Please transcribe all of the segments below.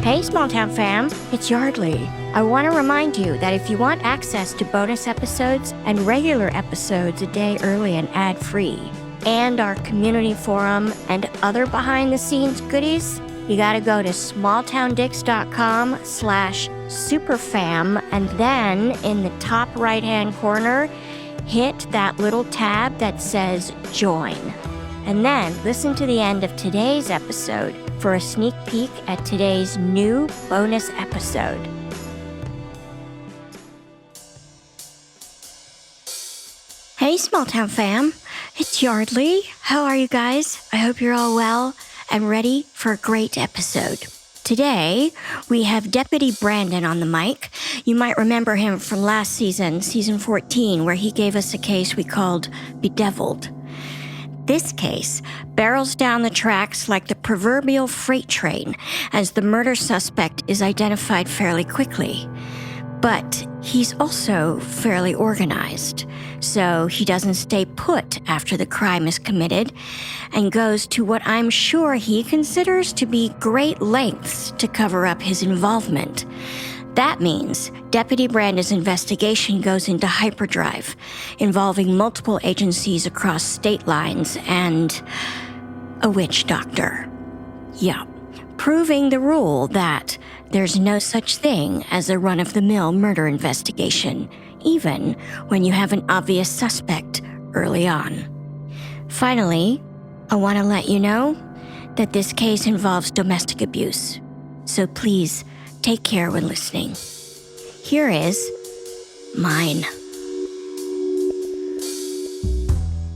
Hey, Small Town fam, it's Yardley. I want to remind you that if you want access to bonus episodes and regular episodes a day early and ad-free, and our community forum and other behind-the-scenes goodies, you gotta go to smalltowndicks.com/superfam, and then in the top right-hand corner, hit that little tab that says Join. And then listen to the end of today's episode for a sneak peek at today's new bonus episode. Hey, Small Town fam. It's Yardley. How are you guys? I hope you're all well and ready for a great episode. Today, we have Deputy Brandon on the mic. You might remember him from last season, season 14, where he gave us a case we called Bedeviled. This case barrels down the tracks like the proverbial freight train, as the murder suspect is identified fairly quickly. But he's also fairly organized, so he doesn't stay put after the crime is committed and goes to what I'm sure he considers to be great lengths to cover up his involvement. That means Deputy Brandon's investigation goes into hyperdrive, involving multiple agencies across state lines and a witch doctor. Yup, proving the rule that there's no such thing as a run-of-the-mill murder investigation, even when you have an obvious suspect early on. Finally, I want to let you know that this case involves domestic abuse, so please take care when listening. Here is mine.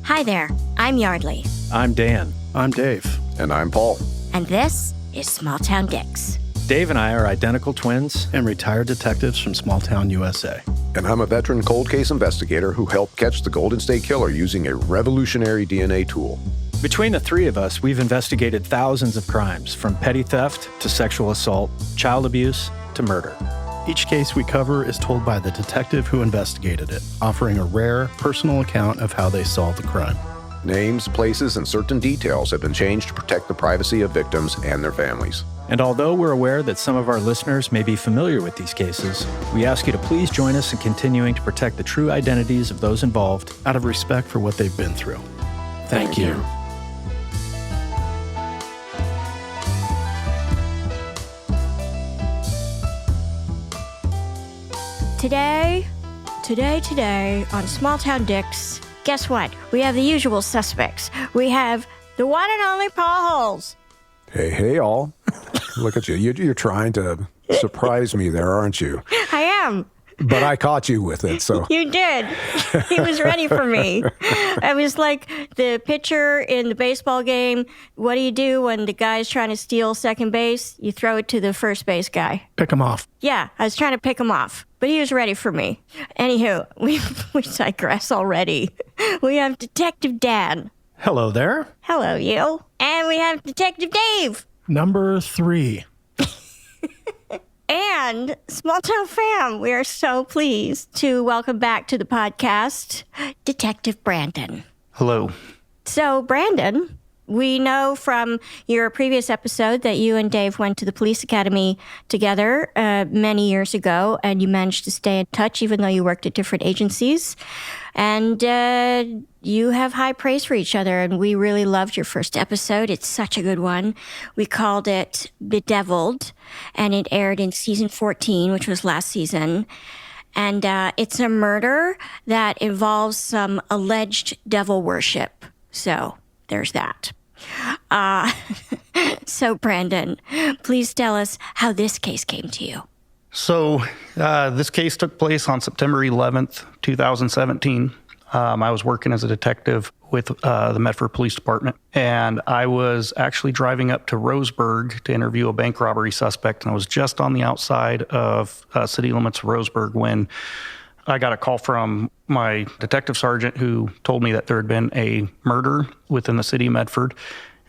Hi there, I'm Yardley. I'm Dan. I'm Dave. And I'm Paul. And this is Small Town Dicks. Dave and I are identical twins And retired detectives from Small Town, USA. And I'm a veteran cold case investigator who helped catch the Golden State Killer using a revolutionary DNA tool. Between the three of us, we've investigated thousands of crimes, from petty theft to sexual assault, child abuse to murder. Each case we cover is told by the detective who investigated it, offering a rare, personal account of how they solved the crime. Names, places, and certain details have been changed to protect the privacy of victims and their families. And although we're aware that some of our listeners may be familiar with these cases, we ask you to please join us in continuing to protect the true identities of those involved out of respect for what they've been through. Thank you. Today on Small Town Dicks, guess what? We have the usual suspects. We have the one and only Paul Holes. Hey, all. Look at you. You're trying to surprise me there, aren't you? I am. But I caught you with it, so. You did. He was ready for me. I was like the pitcher in the baseball game. What do you do when the guy's trying to steal second base? You throw it to the first base guy. Pick them off. Yeah, I was trying to pick him off, but he was ready for me. Anywho, we digress already. We have Detective Dan. Hello there. Hello, you. And we have Detective Dave. Number 3. And Small Town fam, we are so pleased to welcome back to the podcast Detective Brandon. Hello. So, Brandon, we know from your previous episode that you and Dave went to the police academy together many years ago, and you managed to stay in touch even though you worked at different agencies. And you have high praise for each other, and we really loved your first episode. It's such a good one. We called it Bedeviled, and it aired in season 14, which was last season. And it's a murder that involves some alleged devil worship. So there's that. So, Brandon, please tell us how this case came to you. So this case took place on September 11th, 2017. I was working as a detective with the Medford Police Department, and I was actually driving up to Roseburg to interview a bank robbery suspect, and I was just on the outside of city limits of Roseburg when I got a call from my detective sergeant who told me that there had been a murder within the city of Medford.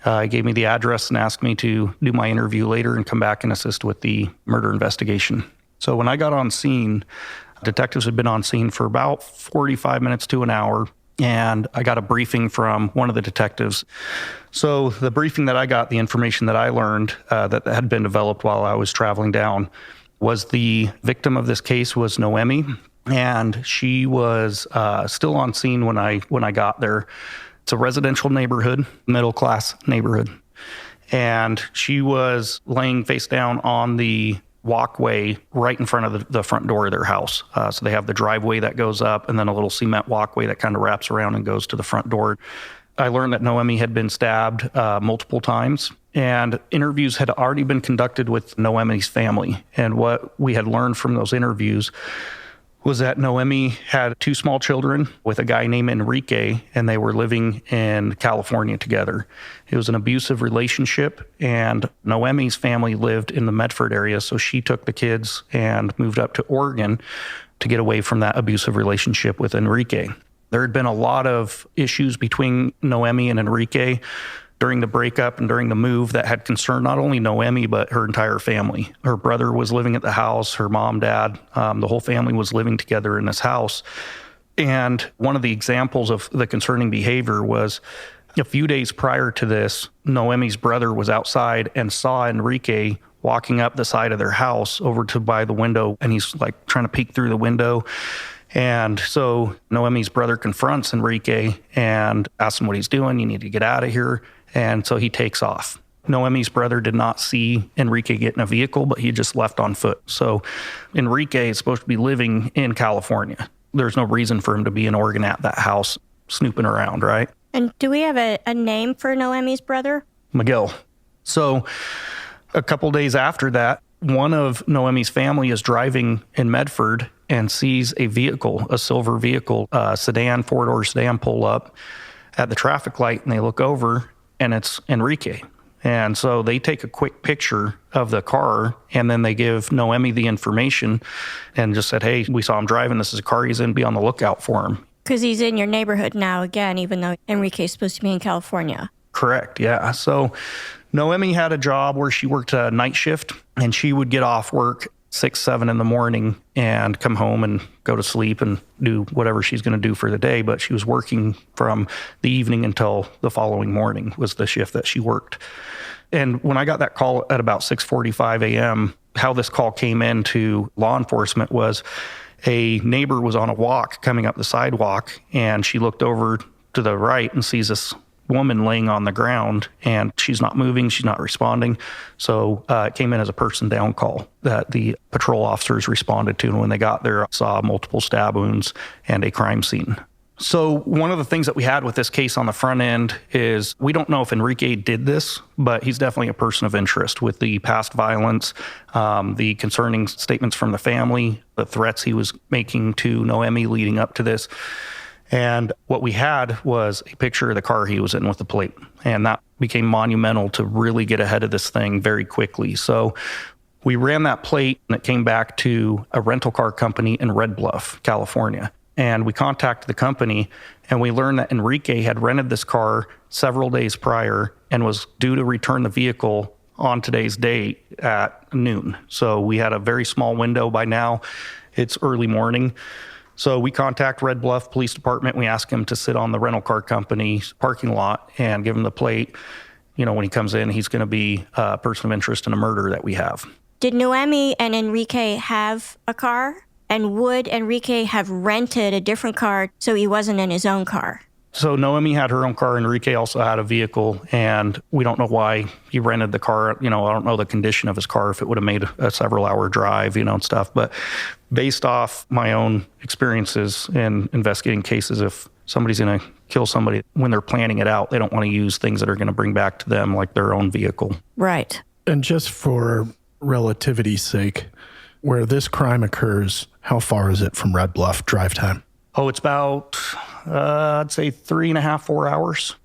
He gave me the address and asked me to do my interview later and come back and assist with the murder investigation. So when I got on scene, detectives had been on scene for about 45 minutes to an hour. and I got a briefing from one of the detectives. So the briefing that I got, the information that I learned that had been developed while I was traveling down, was the victim of this case was Noemi, and she was still on scene when I got there. It's a residential neighborhood, middle-class neighborhood. And she was laying face down on the walkway right in front of the front door of their house. So they have the driveway that goes up and then a little cement walkway that kind of wraps around and goes to the front door. I learned that Noemi had been stabbed multiple times, and interviews had already been conducted with Noemi's family. And what we had learned from those interviews was that Noemi had 2 small children with a guy named Enrique, and they were living in California together. It was an abusive relationship, and Noemi's family lived in the Medford area, so she took the kids and moved up to Oregon to get away from that abusive relationship with Enrique. There had been a lot of issues between Noemi and Enrique during the breakup and during the move that had concerned not only Noemi, but her entire family. Her brother was living at the house, her mom, dad, the whole family was living together in this house. And one of the examples of the concerning behavior was a few days prior to this, Noemi's brother was outside and saw Enrique walking up the side of their house over to by the window, and he's like trying to peek through the window. And so Noemi's brother confronts Enrique and asks him what he's doing. You need to get out of here. And so he takes off. Noemi's brother did not see Enrique get in a vehicle, but he just left on foot. So Enrique is supposed to be living in California. There's no reason for him to be in Oregon at that house snooping around, right? And do we have a name for Noemi's brother? Miguel. So a couple days after that, one of Noemi's family is driving in Medford and sees a vehicle, a silver vehicle, a sedan, 4-door sedan, pull up at the traffic light, and they look over, and it's Enrique. And so they take a quick picture of the car, and then they give Noemi the information and just said, hey, we saw him driving. This is a car he's in. Be on the lookout for him. Because he's in your neighborhood now again, even though Enrique's supposed to be in California. Correct, yeah. So Noemi had a job where she worked a night shift, and she would get off work 6, 7 in the morning and come home and go to sleep and do whatever she's going to do for the day. But she was working from the evening until the following morning was the shift that she worked. And when I got that call at about 6:45 a.m., how this call came into law enforcement was a neighbor was on a walk coming up the sidewalk, and she looked over to the right and sees this woman laying on the ground, and she's not moving, she's not responding. So it came in as a person down call that the patrol officers responded to, and when they got there, saw multiple stab wounds and a crime scene. So one of the things that we had with this case on the front end is we don't know if Enrique did this, but he's definitely a person of interest with the past violence, the concerning statements from the family, the threats he was making to Noemi leading up to this. And what we had was a picture of the car he was in with the plate. And that became monumental to really get ahead of this thing very quickly. So we ran that plate, and it came back to a rental car company in Red Bluff, California. And we contacted the company, and we learned that Enrique had rented this car several days prior and was due to return the vehicle on today's date at noon. So we had a very small window by now. It's early morning. So we contact Red Bluff Police Department. We ask him to sit on the rental car company's parking lot and give him the plate. You know, when he comes in, he's going to be a person of interest in a murder that we have. Did Noemi and Enrique have a car? And would Enrique have rented a different car so he wasn't in his own car? So Noemi had her own car. Enrique also had a vehicle, and we don't know why he rented the car. You know, I don't know the condition of his car, if it would have made a several-hour drive, you know, and stuff. But based off my own experiences in investigating cases, if somebody's going to kill somebody, when they're planning it out, they don't want to use things that are going to bring back to them like their own vehicle. Right. And just for relativity's sake, where this crime occurs, how far is it from Red Bluff drive time? Oh, it's about, I'd say 3.5, 4 hours.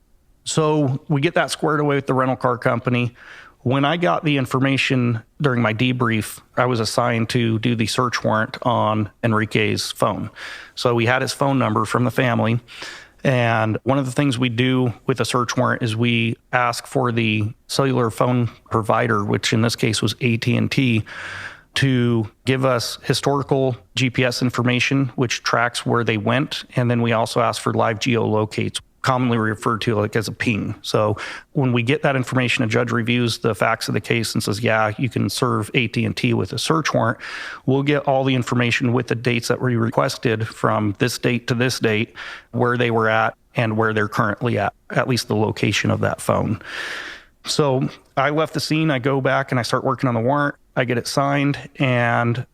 So we get that squared away with the rental car company. When I got the information during my debrief, I was assigned to do the search warrant on Enrique's phone. So we had his phone number from the family. And one of the things we do with a search warrant is we ask for the cellular phone provider, which in this case was AT&T, to give us historical GPS information, which tracks where they went. And then we also ask for live geolocates, commonly referred to like as a ping. So when we get that information, a judge reviews the facts of the case and says, yeah, you can serve AT&T with a search warrant. We'll get all the information with the dates that we requested from this date to this date, where they were at and where they're currently at least the location of that phone. So I left the scene, I go back and I start working on the warrant. I get it signed. And,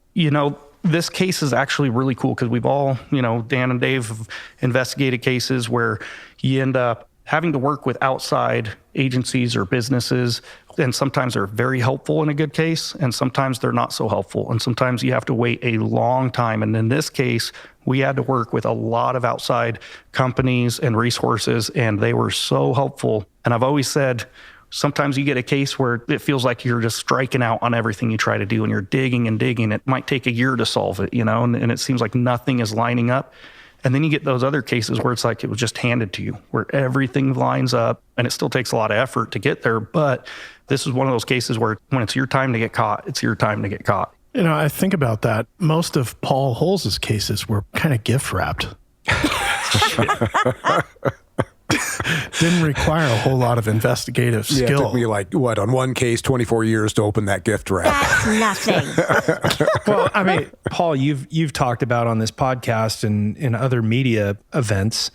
this case is actually really cool because we've all, Dan and Dave have investigated cases where you end up having to work with outside agencies or businesses. And sometimes they're very helpful in a good case, and sometimes they're not so helpful. And sometimes you have to wait a long time. And in this case, we had to work with a lot of outside companies and resources, and they were so helpful. And I've always said, sometimes you get a case where it feels like you're just striking out on everything you try to do and you're digging and digging. It might take a year to solve it, and it seems like nothing is lining up. And then you get those other cases where it's like it was just handed to you, where everything lines up, and it still takes a lot of effort to get there. But this is one of those cases where when it's your time to get caught, it's your time to get caught. I think about that. Most of Paul Holz's cases were kind of gift wrapped. Didn't require a whole lot of investigative skill. Yeah, it took me on one case, 24 years to open that gift wrap. That's nothing. Well, Paul, you've talked about on this podcast and in other media events,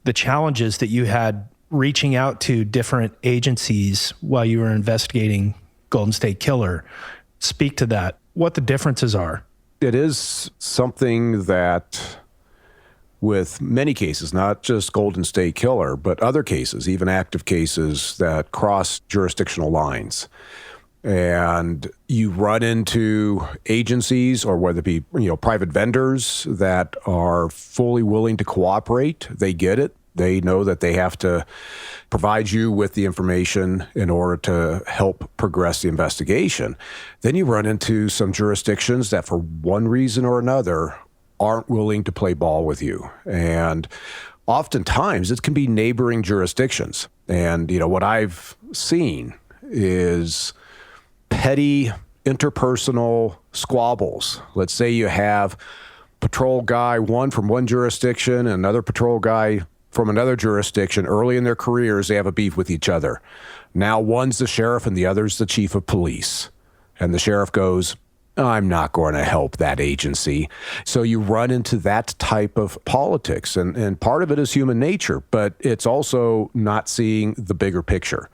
the challenges that you had reaching out to different agencies while you were investigating Golden State Killer. Speak to that, what the differences are. It is something that, with many cases, not just Golden State Killer, but other cases, even active cases that cross jurisdictional lines. And you run into agencies, or whether it be private vendors that are fully willing to cooperate. They get it. They know that they have to provide you with the information in order to help progress the investigation. Then you run into some jurisdictions that, for one reason or another, aren't willing to play ball with you. And oftentimes it can be neighboring jurisdictions. And, what I've seen is petty interpersonal squabbles. Let's say you have patrol guy one from one jurisdiction and another patrol guy from another jurisdiction. Early in their careers, they have a beef with each other. Now one's the sheriff and the other's the chief of police. And the sheriff goes, I'm not going to help that agency. So you run into that type of politics. And part of it is human nature, but it's also not seeing the bigger picture.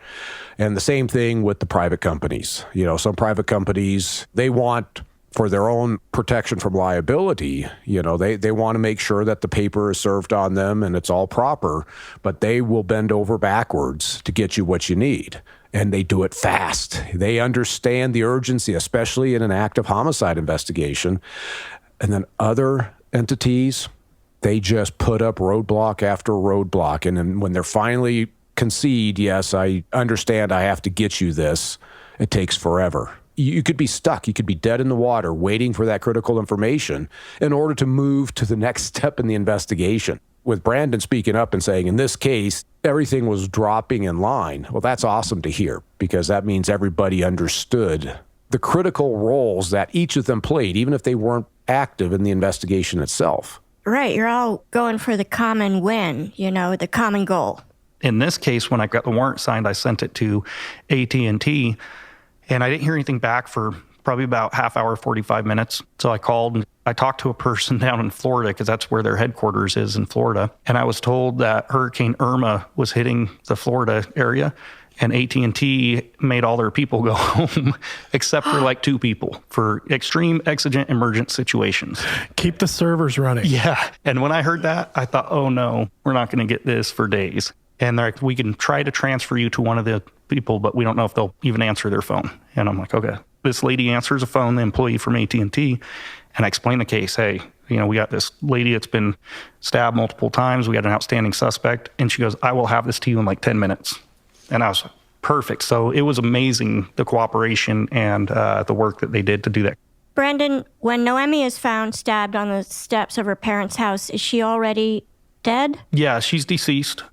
And the same thing with the private companies. Some private companies, they want, for their own protection from liability, they want to make sure that the paper is served on them and it's all proper, but they will bend over backwards to get you what you need. And they do it fast. They understand the urgency, especially in an active homicide investigation. And then other entities, they just put up roadblock after roadblock. And then when they're finally concede, yes, I understand I have to get you this, it takes forever. You could be stuck. You could be dead in the water waiting for that critical information in order to move to the next step in the investigation. With Brandon speaking up and saying, in this case, everything was dropping in line. Well, that's awesome to hear, because that means everybody understood the critical roles that each of them played, even if they weren't active in the investigation itself. Right. You're all going for the common win, the common goal. In this case, when I got the warrant signed, I sent it to AT&T, and I didn't hear anything back for probably about half hour, 45 minutes. So I called and I talked to a person down in Florida, because that's where their headquarters is, in Florida. And I was told that Hurricane Irma was hitting the Florida area, and AT&T made all their people go home except for 2 people for extreme exigent emergent situations. Keep the servers running. Yeah. And when I heard that, I thought, oh no, we're not going to get this for days. And they're like, we can try to transfer you to one of the people, but we don't know if they'll even answer their phone. And I'm like, okay. This lady answers a phone, the employee from AT&T, and I explain the case. Hey, we got this lady that's been stabbed multiple times. We got an outstanding suspect. And she goes, I will have this to you in 10 minutes. And I was like, perfect. So it was amazing, the cooperation and the work that they did to do that. Brandon, when Noemi is found stabbed on the steps of her parents' house, is she already dead? Yeah, she's deceased.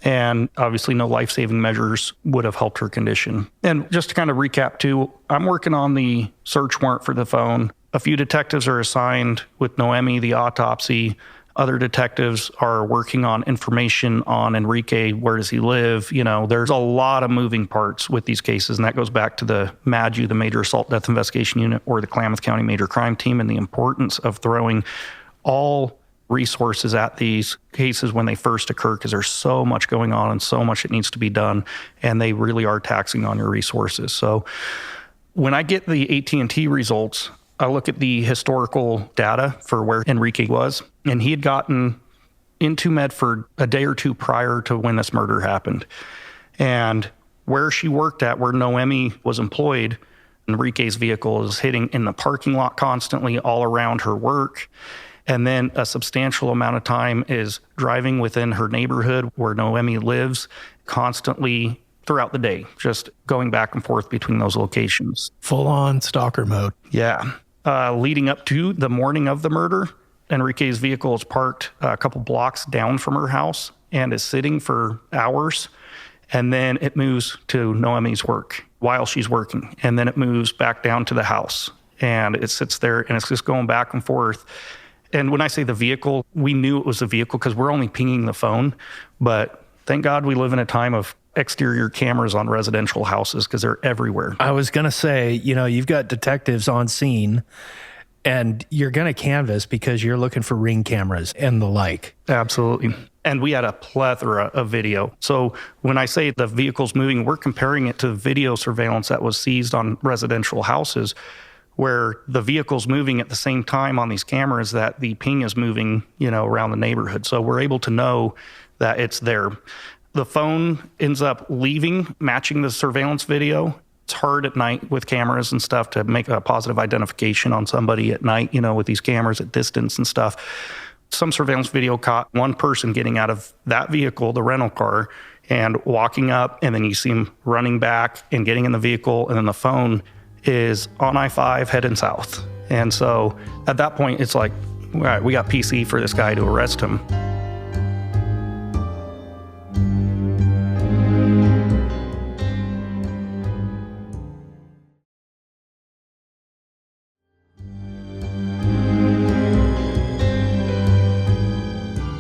And obviously no life-saving measures would have helped her condition. And just to kind of recap too, I'm working on the search warrant for the phone. A few detectives are assigned with Noemi, the autopsy. Other detectives are working on information on Enrique. Where does he live? There's a lot of moving parts with these cases. And that goes back to the MADU, the Major Assault Death Investigation Unit, or the Klamath County Major Crime Team, and the importance of throwing all resources at these cases when they first occur, because there's so much going on and so much that needs to be done. And they really are taxing on your resources. So when I get the AT&T results, I look at the historical data for where Enrique was, and he had gotten into Medford a day or two prior to when this murder happened. And where she worked at, where Noemi was employed, Enrique's vehicle is hitting in the parking lot constantly all around her work. And then a substantial amount of time is driving within her neighborhood where Noemi lives constantly throughout the day, just going back and forth between those locations. Full on stalker mode. Yeah. Leading up to the morning of the murder, Enrique's vehicle is parked a couple blocks down from her house and is sitting for hours. And then it moves to Noemi's work while she's working. And then it moves back down to the house and it sits there and it's just going back and forth. And when I say the vehicle, we knew it was a vehicle because we're only pinging the phone. But thank God we live in a time of exterior cameras on residential houses because they're everywhere. I was going to say, you've got detectives on scene and you're going to canvass because you're looking for ring cameras and the like. Absolutely. And we had a plethora of video. So when I say the vehicle's moving, we're comparing it to video surveillance that was seized on residential houses where the vehicle's moving at the same time on these cameras that the ping is moving, around the neighborhood. So we're able to know that it's there. The phone ends up leaving, matching the surveillance video. It's hard at night with cameras and stuff to make a positive identification on somebody at night, with these cameras at distance and stuff. Some surveillance video caught one person getting out of that vehicle, the rental car, and walking up, and then you see him running back and getting in the vehicle, and then the phone is on I-5 heading south. And so at that point, it's like, all right, we got PC for this guy to arrest him.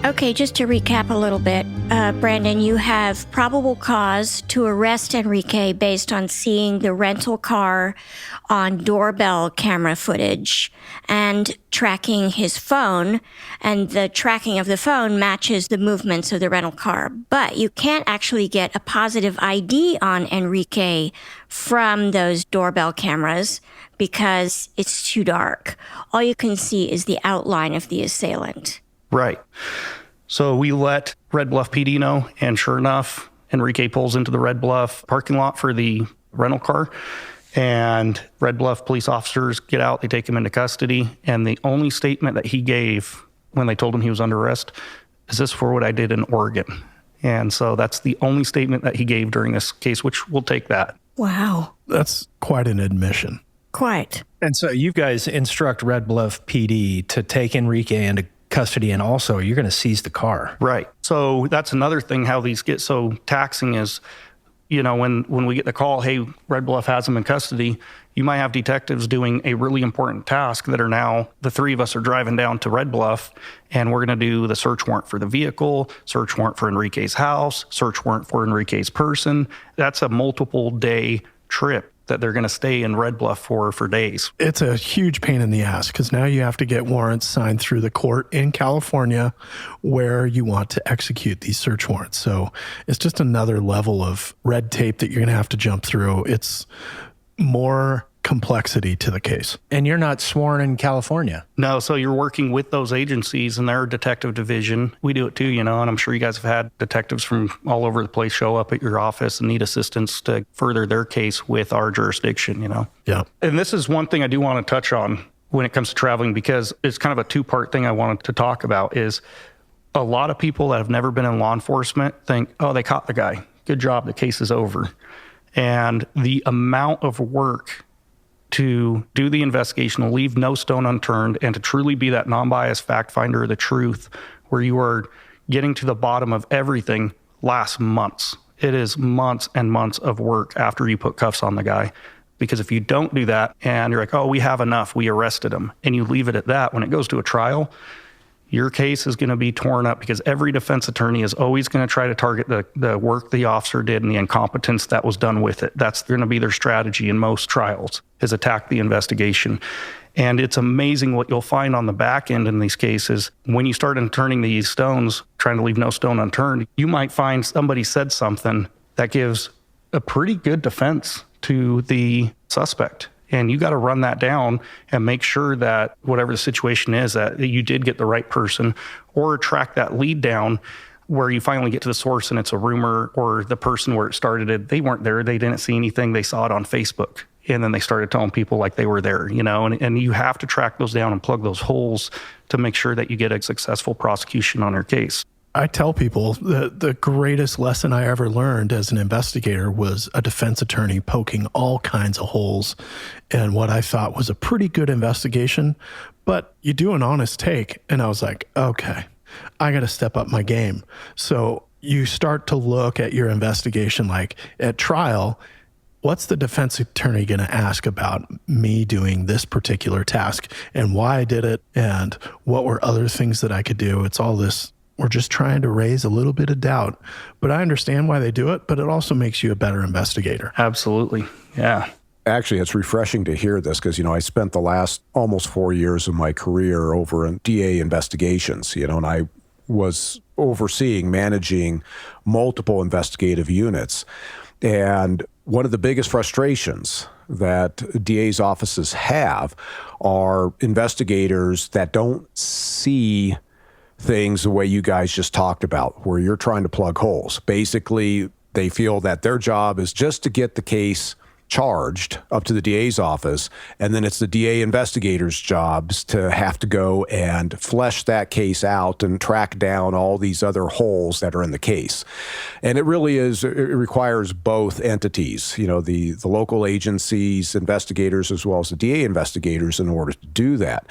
Okay, just to recap a little bit, Brandon, you have probable cause to arrest Enrique based on seeing the rental car on doorbell camera footage and tracking his phone, and the tracking of the phone matches the movements of the rental car. But you can't actually get a positive ID on Enrique from those doorbell cameras because it's too dark. All you can see is the outline of the assailant. Right. So we let Red Bluff PD know, and sure enough, Enrique pulls into the Red Bluff parking lot for the rental car, and Red Bluff police officers get out, they take him into custody, and the only statement that he gave when they told him he was under arrest is, "This for what I did in Oregon." And so that's the only statement that he gave during this case, which we'll take that. Wow. That's quite an admission. Quite. And so you guys instruct Red Bluff PD to take Enrique into custody, and also you're going to seize the car. Right. So that's another thing, how these get so taxing is, when we get the call, hey, Red Bluff has him in custody, you might have detectives doing a really important task that are now, the three of us are driving down to Red Bluff, and we're going to do the search warrant for the vehicle, search warrant for Enrique's house, search warrant for Enrique's person. That's a multiple day trip that they're going to stay in Red Bluff for days. It's a huge pain in the ass because now you have to get warrants signed through the court in California where you want to execute these search warrants. So it's just another level of red tape that you're going to have to jump through. It's more complexity to the case. And you're not sworn in California. No, so you're working with those agencies and their detective division. We do it too, and I'm sure you guys have had detectives from all over the place show up at your office and need assistance to further their case with our jurisdiction, Yeah. And this is one thing I do want to touch on when it comes to traveling, because it's kind of a two-part thing I wanted to talk about is a lot of people that have never been in law enforcement think, oh, they caught the guy. Good job. The case is over. And the amount of work to do the investigation, leave no stone unturned, and to truly be that non-biased fact finder of the truth, where you are getting to the bottom of everything, lasts months. It is months and months of work after you put cuffs on the guy. Because if you don't do that and you're like, oh, we have enough, we arrested him, and you leave it at that, when it goes to a trial, your case is going to be torn up because every defense attorney is always going to try to target the work the officer did and the incompetence that was done with it. That's going to be their strategy in most trials, is attack the investigation. And it's amazing what you'll find on the back end in these cases. When you start turning these stones, trying to leave no stone unturned, you might find somebody said something that gives a pretty good defense to the suspect. And you got to run that down and make sure that whatever the situation is, that you did get the right person, or track that lead down where you finally get to the source and it's a rumor, or the person where it started it, they weren't there, they didn't see anything, they saw it on Facebook. And then they started telling people like they were there, and you have to track those down and plug those holes to make sure that you get a successful prosecution on your case. I tell people the greatest lesson I ever learned as an investigator was a defense attorney poking all kinds of holes in what I thought was a pretty good investigation, but you do an honest take. And I was like, okay, I got to step up my game. So you start to look at your investigation, like at trial, what's the defense attorney going to ask about me doing this particular task and why I did it and what were other things that I could do? It's all this. We're just trying to raise a little bit of doubt, but I understand why they do it, but it also makes you a better investigator. Absolutely. Yeah. Actually, it's refreshing to hear this because, I spent the last almost 4 years of my career over in DA investigations, and I was managing multiple investigative units. And one of the biggest frustrations that DA's offices have are investigators that don't see things the way you guys just talked about, where you're trying to plug holes. Basically, they feel that their job is just to get the case charged up to the DA's office, and then it's the DA investigators' jobs to have to go and flesh that case out and track down all these other holes that are in the case. And it really is, it requires both entities, the local agencies, investigators, as well as the DA investigators in order to do that.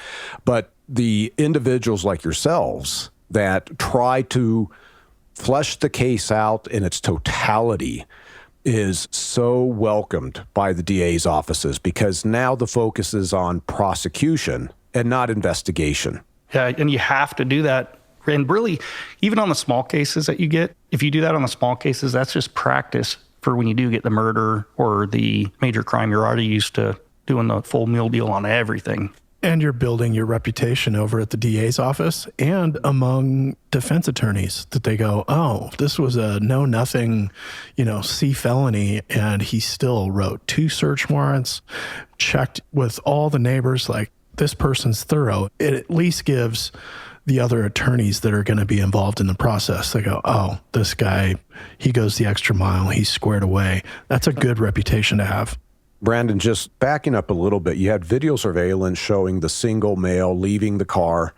But the individuals like yourselves that try to flesh the case out in its totality is so welcomed by the DA's offices, because now the focus is on prosecution and not investigation. Yeah, and you have to do that. And really, even on the small cases that you get, if you do that on the small cases, that's just practice for when you do get the murder or the major crime. You're already used to doing the full meal deal on everything. And you're building your reputation over at the DA's office and among defense attorneys, that they go, oh, this was a know-nothing, C felony, and he still wrote 2 search warrants, checked with all the neighbors, like, this person's thorough. It at least gives the other attorneys that are going to be involved in the process, they go, oh, this guy, he goes the extra mile, he's squared away. That's a good reputation to have. Brandon, just backing up a little bit, you had video surveillance showing the single male leaving the car,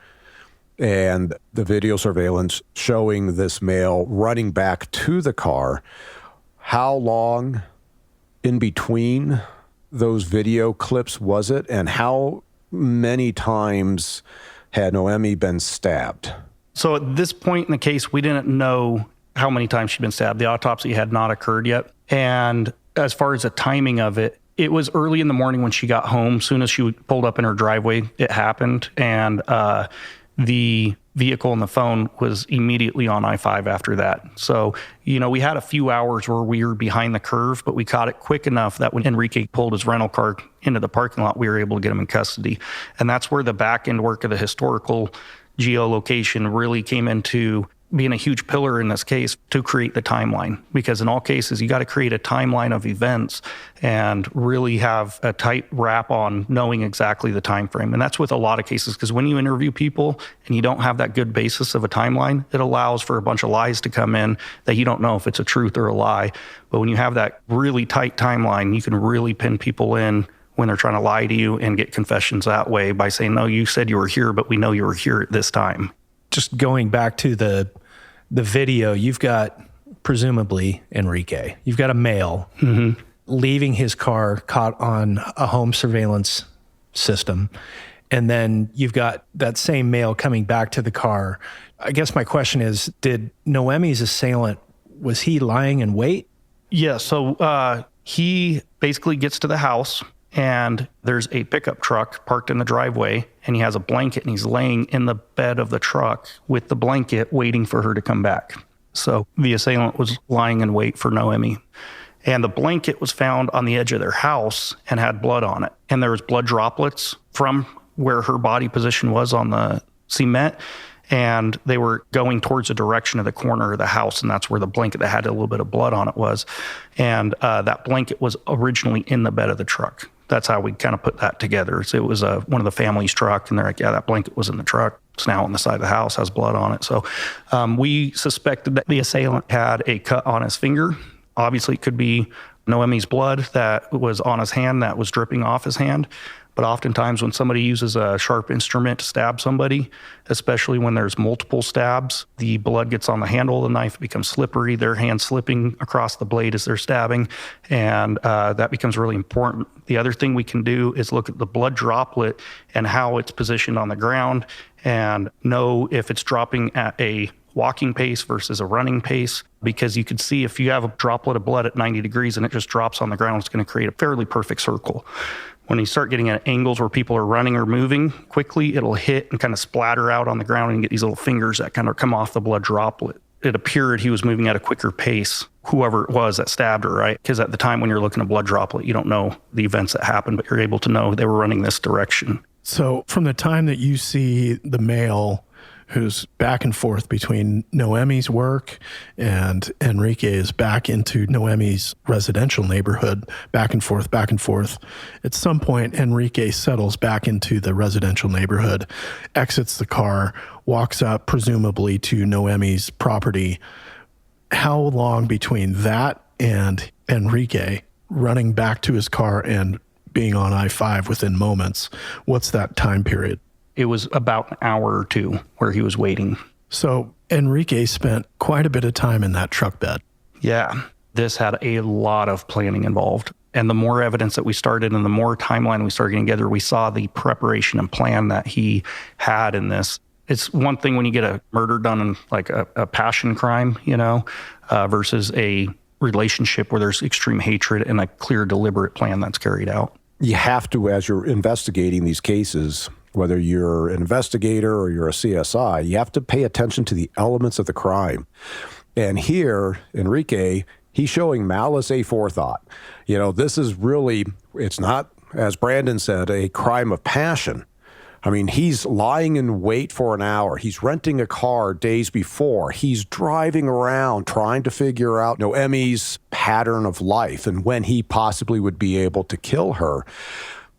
and the video surveillance showing this male running back to the car. How long in between those video clips was it, and how many times had Noemi been stabbed? So at this point in the case, we didn't know how many times she'd been stabbed. The autopsy had not occurred yet. And as far as the timing of it, it was early in the morning when she got home. Soon as she pulled up in her driveway, it happened. And the vehicle and the phone was immediately on I-5 after that. So, we had a few hours where we were behind the curve, but we caught it quick enough that when Enrique pulled his rental car into the parking lot, we were able to get him in custody. And that's where the back end work of the historical geolocation really came into being a huge pillar in this case to create the timeline. Because in all cases, you got to create a timeline of events and really have a tight wrap on knowing exactly the time frame. And that's with a lot of cases, because when you interview people and you don't have that good basis of a timeline, it allows for a bunch of lies to come in that you don't know if it's a truth or a lie. But when you have that really tight timeline, you can really pin people in when they're trying to lie to you and get confessions that way by saying, no, you said you were here, but we know you were here at this time. Just going back to the video, you've got presumably Enrique. You've got a male leaving his car caught on a home surveillance system. And then you've got that same male coming back to the car. I guess my question is, did Noemi's assailant Was he lying in wait? Yeah, so he basically gets to the house, and there's a pickup truck parked in the driveway, and he has a blanket, and he's laying in the bed of the truck with the blanket waiting for her to come back. So the assailant was lying in wait for Noemi. And the blanket was found on the edge of their house and had blood on it. And there was blood droplets from where her body position was on the cement, and they were going towards the direction of the corner of the house, and that's where the blanket that had a little bit of blood on it was. And that blanket was originally in the bed of the truck. That's how we kind of put that together. So it was one of the family's truck, and they're like, yeah, that blanket was in the truck. It's now on the side of the house, has blood on it. So we suspected that the assailant had a cut on his finger. Obviously, it could be Noemi's blood that was on his hand that was dripping off his hand. But oftentimes when somebody uses a sharp instrument to stab somebody, especially when there's multiple stabs, the blood gets on the handle of the knife, it becomes slippery, their hand slipping across the blade as they're stabbing, and that becomes really important. The other thing we can do is look at the blood droplet and how it's positioned on the ground and know if it's dropping at a walking pace versus a running pace, because you can see if you have a droplet of blood at 90 degrees and it just drops on the ground, it's going to create a fairly perfect circle. When you start getting at angles where people are running or moving quickly, it'll hit and kind of splatter out on the ground, and you get these little fingers that kind of come off the blood droplet. It appeared he was moving at a quicker pace, whoever it was that stabbed her, right? Because at the time when you're looking at blood droplet, you don't know the events that happened, but you're able to know they were running this direction. So from the time that you see the male who's back and forth between Noemi's work and Enrique is back into Noemi's residential neighborhood, back and forth, back and forth. At some point, Enrique settles back into the residential neighborhood, exits the car, walks up presumably to Noemi's property. How long between that and Enrique running back to his car and being on I-5 within moments? What's that time period? It was about an hour or two where he was waiting. So Enrique spent quite a bit of time in that truck bed. Yeah, this had a lot of planning involved. And the more evidence that we started and the more timeline we started getting together, we saw the preparation and plan that he had in this. It's one thing when you get a murder done in like a passion crime, versus a relationship where there's extreme hatred and a clear, deliberate plan that's carried out. You have to, as you're investigating these cases, whether you're an investigator or you're a CSI, you have to pay attention to the elements of the crime. And here, Enrique, he's showing malice aforethought. This is really, it's not, as Brandon said, a crime of passion. I mean, he's lying in wait for an hour. He's renting a car days before. He's driving around trying to figure out Noemi's pattern of life and when he possibly would be able to kill her.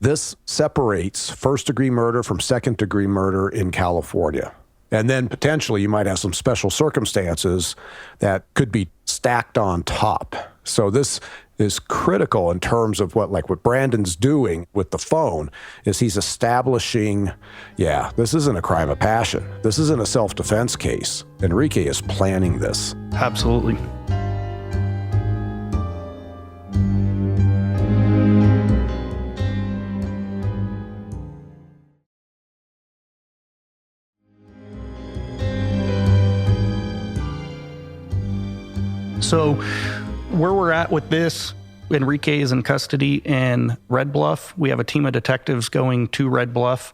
This separates first-degree murder from second-degree murder in California. And then potentially you might have some special circumstances that could be stacked on top. So this is critical in terms of what Brandon's doing with the phone is he's establishing, this isn't a crime of passion. This isn't a self-defense case. Enrique is planning this. Absolutely. So where we're at with this, Enrique is in custody in Red Bluff. We have a team of detectives going to Red Bluff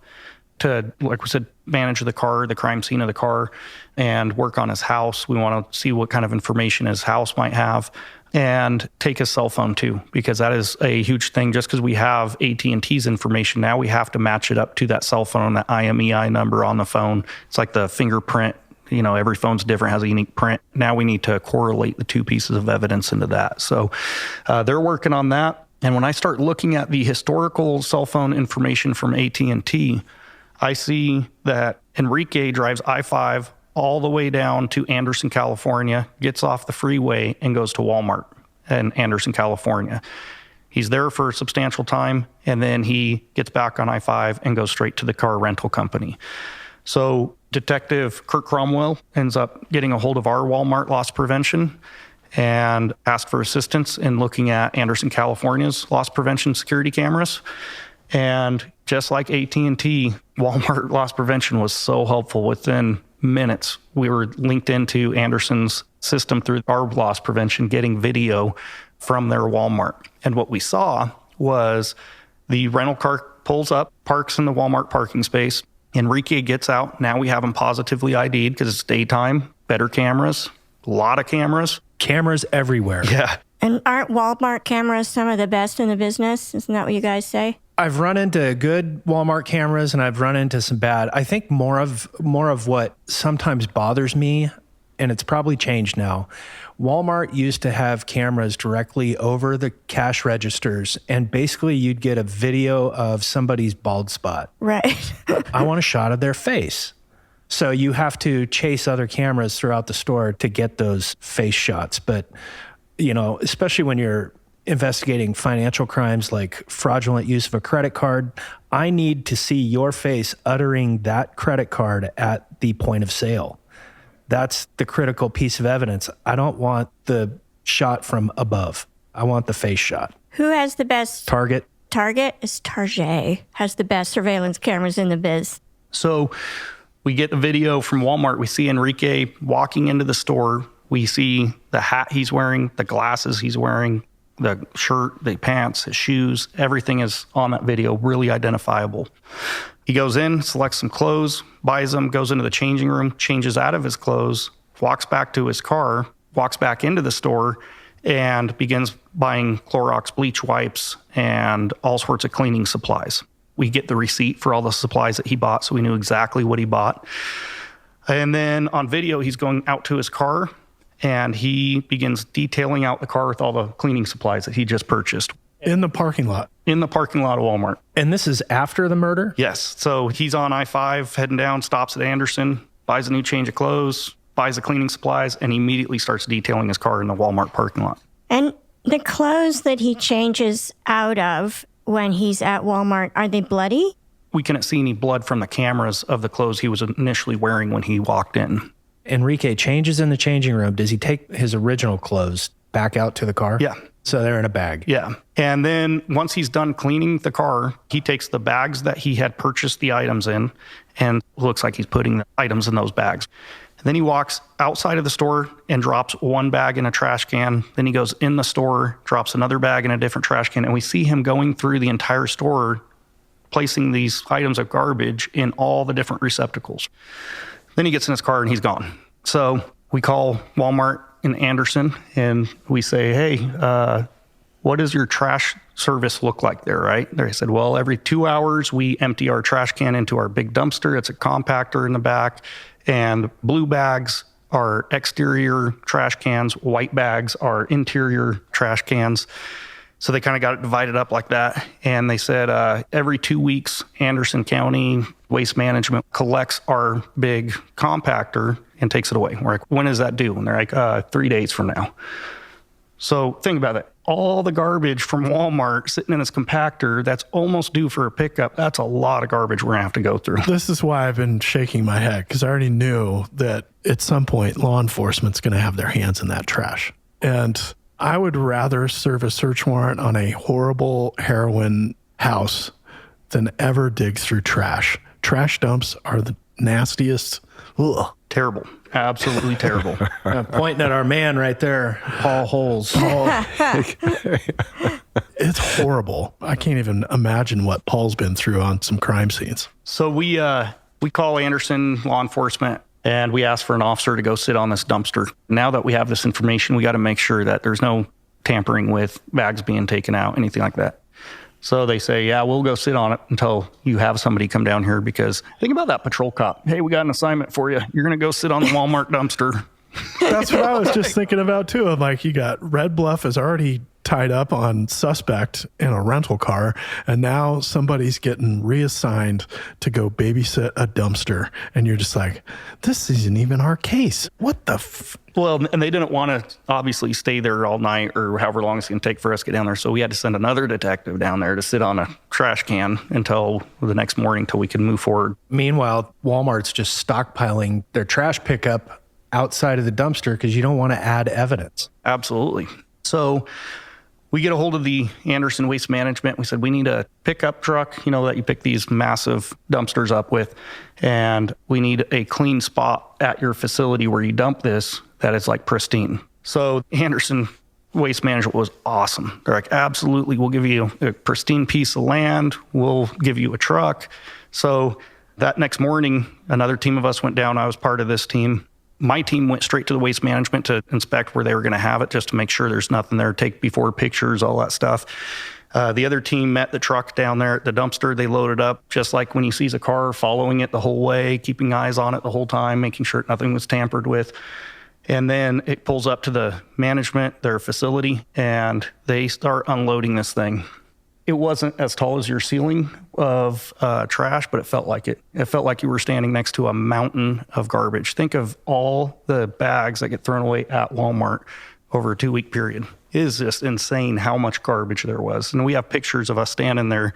to, like we said, manage the car, the crime scene of the car, and work on his house. We want to see what kind of information his house might have and take his cell phone too, because that is a huge thing. Just because we have AT&T's information, now we have to match it up to that cell phone, that IMEI number on the phone. It's like the fingerprint. Every phone's different, has a unique print. Now we need to correlate the two pieces of evidence into that. So they're working on that. And when I start looking at the historical cell phone information from AT&T, I see that Enrique drives I-5 all the way down to Anderson, California, gets off the freeway and goes to Walmart in Anderson, California. He's there for a substantial time, and then he gets back on I-5 and goes straight to the car rental company. So Detective Kirk Cromwell ends up getting a hold of our Walmart loss prevention and asked for assistance in looking at Anderson, California's loss prevention security cameras. And just like AT&T, Walmart loss prevention was so helpful. Within minutes, we were linked into Anderson's system through our loss prevention, getting video from their Walmart. And what we saw was the rental car pulls up, parks in the Walmart parking space. Enrique gets out. Now we have him positively ID'd because it's daytime, better cameras, a lot of cameras. Cameras everywhere. Yeah. And aren't Walmart cameras some of the best in the business? Isn't that what you guys say? I've run into good Walmart cameras and I've run into some bad. I think more of what sometimes bothers me, and it's probably changed now. Walmart used to have cameras directly over the cash registers, and basically you'd get a video of somebody's bald spot. Right. I want a shot of their face. So you have to chase other cameras throughout the store to get those face shots. But, you know, especially when you're investigating financial crimes like fraudulent use of a credit card, I need to see your face uttering that credit card at the point of sale. That's the critical piece of evidence. I don't want the shot from above. I want the face shot. Who has the best? Target. Target is Target has the best surveillance cameras in the biz. So we get the video from Walmart. We see Enrique walking into the store. We see the hat he's wearing, the glasses he's wearing, the shirt, the pants, his shoes. Everything is on that video, really identifiable. He goes in, selects some clothes, buys them, goes into the changing room, changes out of his clothes, walks back to his car, walks back into the store, and begins buying Clorox bleach wipes and all sorts of cleaning supplies. We get the receipt for all the supplies that he bought, so we knew exactly what he bought. And then on video, he's going out to his car, and he begins detailing out the car with all the cleaning supplies that he just purchased. In the parking lot. In the parking lot of Walmart. And this is after the murder? Yes. So he's on I-5, heading down, stops at Anderson, buys a new change of clothes, buys the cleaning supplies, and immediately starts detailing his car in the Walmart parking lot. And the clothes that he changes out of when he's at Walmart, are they bloody? We couldn't see any blood from the cameras of the clothes he was initially wearing when he walked in. Enrique changes in the changing room. Does he take his original clothes back out to the car? Yeah. So they're in a bag. Yeah. And then once he's done cleaning the car, he takes the bags that he had purchased the items in and looks like he's putting the items in those bags. And then he walks outside of the store and drops one bag in a trash can. Then he goes in the store, drops another bag in a different trash can. And we see him going through the entire store, placing these items of garbage in all the different receptacles. Then he gets in his car and he's gone. So we call Walmart in Anderson and we say, hey, what does your trash service look like there, right? They said, well, every 2 hours we empty our trash can into our big dumpster. It's a compactor in the back. And blue bags are exterior trash cans. White bags are interior trash cans. So they kind of got it divided up like that. And they said every 2 weeks, Anderson County Waste Management collects our big compactor and takes it away. We're like, when is that due? And they're like, 3 days from now. So think about it. All the garbage from Walmart sitting in this compactor that's almost due for a pickup, that's a lot of garbage we're going to have to go through. This is why I've been shaking my head, because I already knew that at some point law enforcement's going to have their hands in that trash. And I would rather serve a search warrant on a horrible heroin house than ever dig through trash. Trash dumps are the nastiest. Ugh. Terrible. Absolutely terrible. Pointing at our man right there, Paul Holes. It's horrible. I can't even imagine what Paul's been through on some crime scenes. So we call Anderson law enforcement and we ask for an officer to go sit on this dumpster. Now that we have this information, we got to make sure that there's no tampering with bags being taken out, anything like that. So they say, yeah, we'll go sit on it until you have somebody come down here, because think about that patrol cop. Hey, we got an assignment for you. You're going to go sit on the Walmart dumpster. That's what I was just thinking about too. I'm like, you got Red Bluff is already tied up on suspect in a rental car, and now somebody's getting reassigned to go babysit a dumpster, and you're just like, this isn't even our case. What the Well, and they didn't want to obviously stay there all night or however long it's going to take for us to get down there. So we had to send another detective down there to sit on a trash can until the next morning till we could move forward. Meanwhile, Walmart's just stockpiling their trash pickup outside of the dumpster because you don't want to add evidence. Absolutely. So we get a hold of the Anderson Waste Management. We said, we need a pickup truck, that you pick these massive dumpsters up with. And we need a clean spot at your facility where you dump this that is like pristine. So Anderson Waste Management was awesome. They're like, absolutely, we'll give you a pristine piece of land. We'll give you a truck. So that next morning, another team of us went down. I was part of this team. My team went straight to the waste management to inspect where they were going to have it, just to make sure there's nothing there, take before pictures, all that stuff. The other team met the truck down there at the dumpster. They loaded up, just like when you see a car, following it the whole way, keeping eyes on it the whole time, making sure nothing was tampered with. And then it pulls up to the management, their facility, and they start unloading this thing. It wasn't as tall as your ceiling of trash, but it felt like it. It felt like you were standing next to a mountain of garbage. Think of all the bags that get thrown away at Walmart over a 2-week period. It is just insane how much garbage there was. And we have pictures of us standing there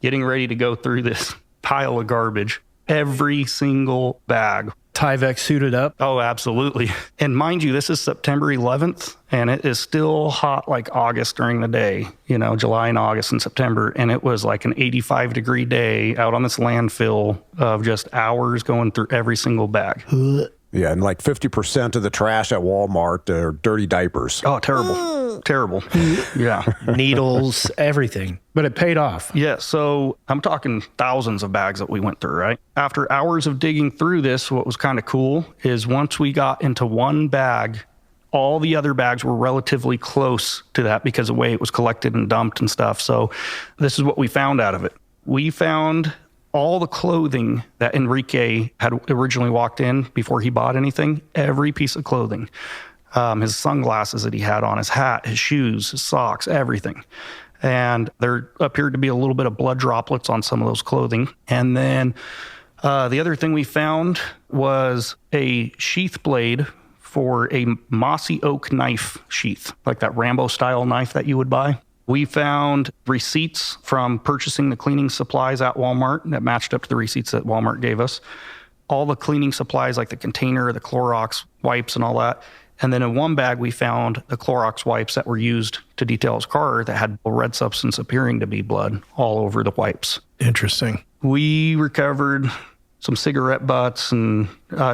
getting ready to go through this pile of garbage. Every single bag. Tyvek suited up. Oh, absolutely. And mind you, this is September 11th, and it is still hot like August during the day, July and August and September. And it was like an 85-degree day out on this landfill of just hours going through every single bag. Yeah, and like 50% of the trash at Walmart are dirty diapers. Oh, terrible. Terrible. Yeah. Needles, everything. But it paid off. Yeah, so I'm talking thousands of bags that we went through, right? After hours of digging through this, what was kind of cool is once we got into one bag, all the other bags were relatively close to that because of the way it was collected and dumped and stuff. So this is what we found out of it. We found all the clothing that Enrique had originally walked in before he bought anything, every piece of clothing. His sunglasses that he had on, his hat, his shoes, his socks, everything. And there appeared to be a little bit of blood droplets on some of those clothing. And then the other thing we found was a sheath blade for a mossy oak knife sheath, like that Rambo-style knife that you would buy. We found receipts from purchasing the cleaning supplies at Walmart that matched up to the receipts that Walmart gave us. All the cleaning supplies, like the container, the Clorox wipes and all that. And then in one bag, we found the Clorox wipes that were used to detail his car that had a red substance appearing to be blood all over the wipes. Interesting. We recovered some cigarette butts and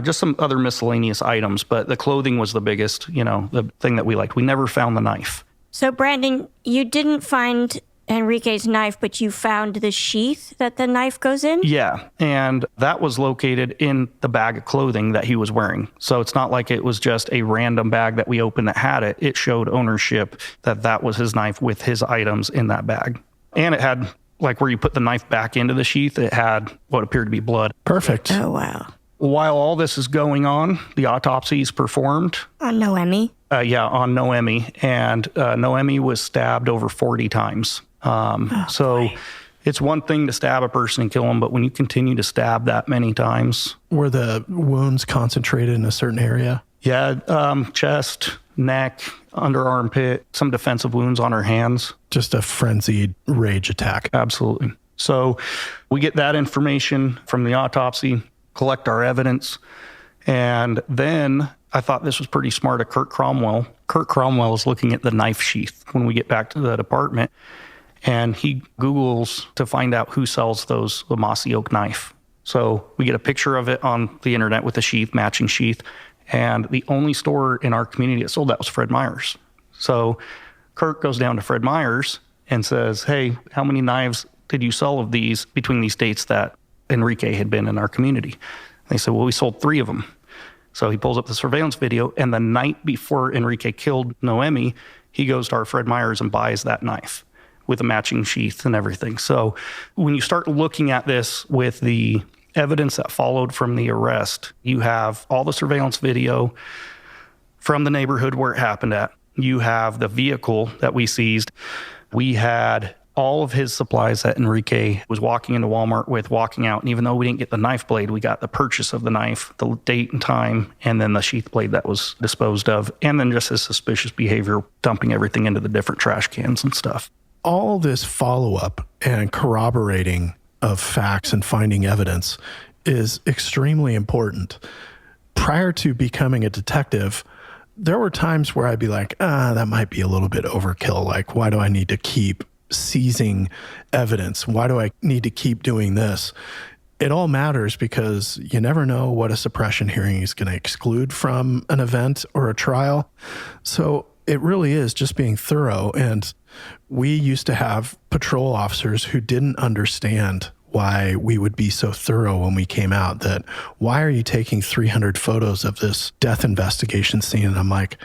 just some other miscellaneous items, but the clothing was the biggest, the thing that we liked. We never found the knife. So, Brandon, you didn't find Enrique's knife, but you found the sheath that the knife goes in? Yeah, and that was located in the bag of clothing that he was wearing. So it's not like it was just a random bag that we opened that had it. It showed ownership that was his knife with his items in that bag. And it had, like where you put the knife back into the sheath, it had what appeared to be blood. Perfect. Oh, wow. While all this is going on, the autopsy is performed. On Noemi? On Noemi. And Noemi was stabbed over 40 times. Boy. It's one thing to stab a person and kill them, but when you continue to stab that many times. Were the wounds concentrated in a certain area? Yeah, chest, neck, under armpit, some defensive wounds on her hands. Just a frenzied rage attack. Absolutely. So we get that information from the autopsy, collect our evidence, and then I thought this was pretty smart of Kurt Cromwell. Kurt Cromwell is looking at the knife sheath when we get back to the department, and he Googles to find out who sells the mossy oak knife. So we get a picture of it on the internet with the sheath, matching sheath, and the only store in our community that sold that was Fred Meyer's. So Kurt goes down to Fred Meyer's and says, hey, how many knives did you sell of these between these dates that Enrique had been in our community? They said, well, we sold 3 of them. So he pulls up the surveillance video, and the night before Enrique killed Noemi, he goes to our Fred Meyer's and buys that knife with a matching sheath and everything. So when you start looking at this with the evidence that followed from the arrest, you have all the surveillance video from the neighborhood where it happened at. You have the vehicle that we seized. We had all of his supplies that Enrique was walking into Walmart with, walking out. And even though we didn't get the knife blade, we got the purchase of the knife, the date and time, and then the sheath blade that was disposed of, and then just his suspicious behavior, dumping everything into the different trash cans and stuff. All this follow-up and corroborating of facts and finding evidence is extremely important. Prior to becoming a detective, there were times where I'd be like, that might be a little bit overkill. Like, why do I need to keep seizing evidence? Why do I need to keep doing this? It all matters because you never know what a suppression hearing is going to exclude from an event or a trial. So it really is just being thorough. And we used to have patrol officers who didn't understand why we would be so thorough when we came out, that why are you taking 300 photos of this death investigation scene? And I'm like,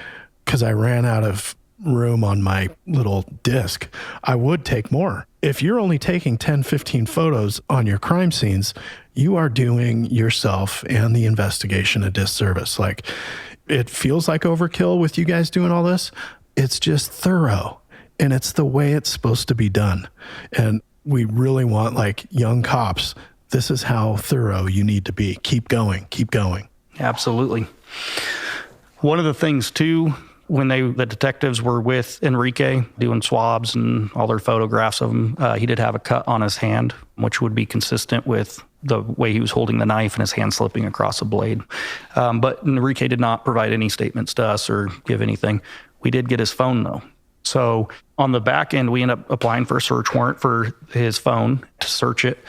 because I ran out of room on my little disc. I would take more. If you're only taking 10, 15 photos on your crime scenes, you are doing yourself and the investigation a disservice. Like, it feels like overkill with you guys doing all this. It's just thorough, and it's the way it's supposed to be done. And we really want, like, young cops, this is how thorough you need to be. Keep going, keep going. Absolutely. One of the things too, when the detectives were with Enrique doing swabs and all their photographs of him, he did have a cut on his hand, which would be consistent with the way he was holding the knife and his hand slipping across the blade. But Enrique did not provide any statements to us or give anything. We did get his phone though. So on the back end, we ended up applying for a search warrant for his phone to search it.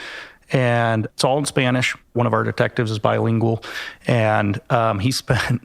And it's all in Spanish. One of our detectives is bilingual. And he spent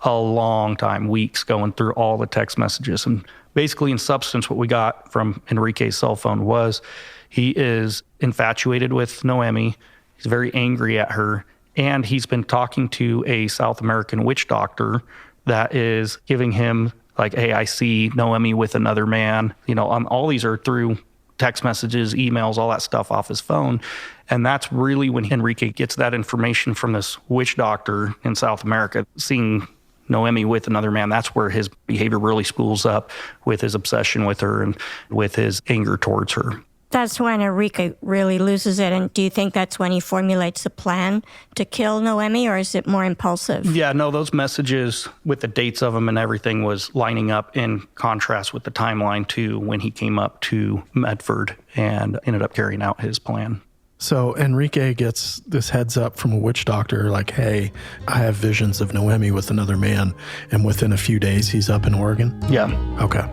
a long time, weeks, going through all the text messages. And basically, in substance, what we got from Enrique's cell phone was he is infatuated with Noemi. He's very angry at her. And he's been talking to a South American witch doctor that is giving him, like, hey, I see Noemi with another man. You know, all these are through text messages, emails, all that stuff off his phone. And that's really when Enrique gets that information from this witch doctor in South America, seeing Noemi with another man. That's where his behavior really spools up, with his obsession with her and with his anger towards her. That's when Enrique really loses it. And do you think that's when he formulates a plan to kill Noemi, or is it more impulsive? Yeah, no, those messages with the dates of them and everything was lining up in contrast with the timeline to when he came up to Medford and ended up carrying out his plan. So Enrique gets this heads up from a witch doctor, like, hey, I have visions of Noemi with another man. And within a few days, he's up in Oregon? Yeah. Okay.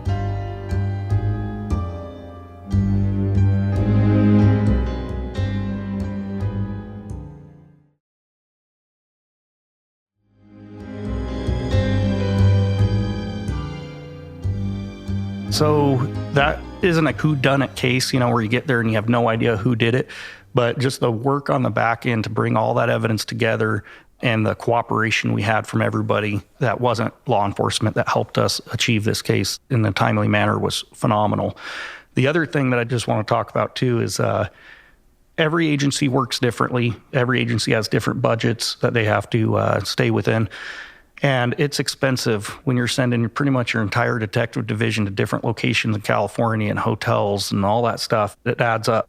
So that isn't a whodunit case, you know, where you get there and you have no idea who did it. But just the work on the back end to bring all that evidence together and the cooperation we had from everybody that wasn't law enforcement that helped us achieve this case in a timely manner was phenomenal. The other thing that I just want to talk about too is every agency works differently. Every agency has different budgets that they have to stay within. And it's expensive when you're sending pretty much your entire detective division to different locations in California and hotels and all that stuff. It adds up.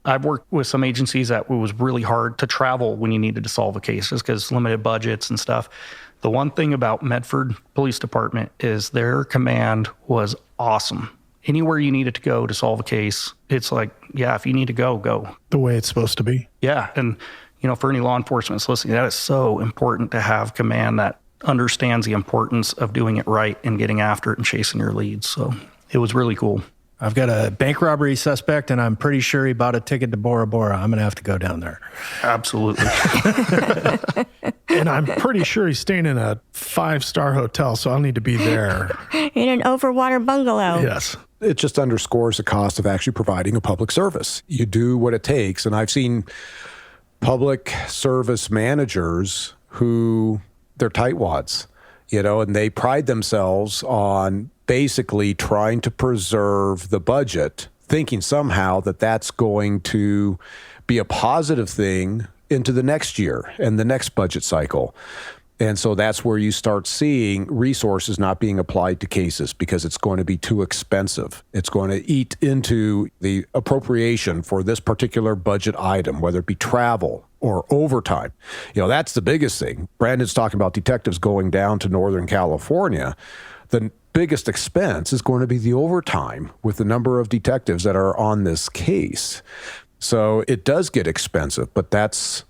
I've worked with some agencies that it was really hard to travel when you needed to solve a case just because limited budgets and stuff. The one thing about Medford Police Department is their command was awesome. Anywhere you needed to go to solve a case, it's like, yeah, if you need to go, go. The way it's supposed to be. Yeah. And, you know, for any law enforcement that's listening, that is so important to have command that understands the importance of doing it right and getting after it and chasing your leads. So it was really cool. I've got a bank robbery suspect, and I'm pretty sure he bought a ticket to Bora Bora. I'm going to have to go down there. Absolutely. And I'm pretty sure he's staying in a 5-star hotel, so I'll need to be there. In an overwater bungalow. Yes. It just underscores the cost of actually providing a public service. You do what it takes. And I've seen public service managers who, they're tightwads, you know, and they pride themselves on basically trying to preserve the budget, thinking somehow that that's going to be a positive thing into the next year and the next budget cycle. And so that's where you start seeing resources not being applied to cases because it's going to be too expensive. It's going to eat into the appropriation for this particular budget item, whether it be travel or overtime. You know, that's the biggest thing. Brandon's talking about detectives going down to Northern California. The biggest expense is going to be the overtime with the number of detectives that are on this case. So it does get expensive, but that's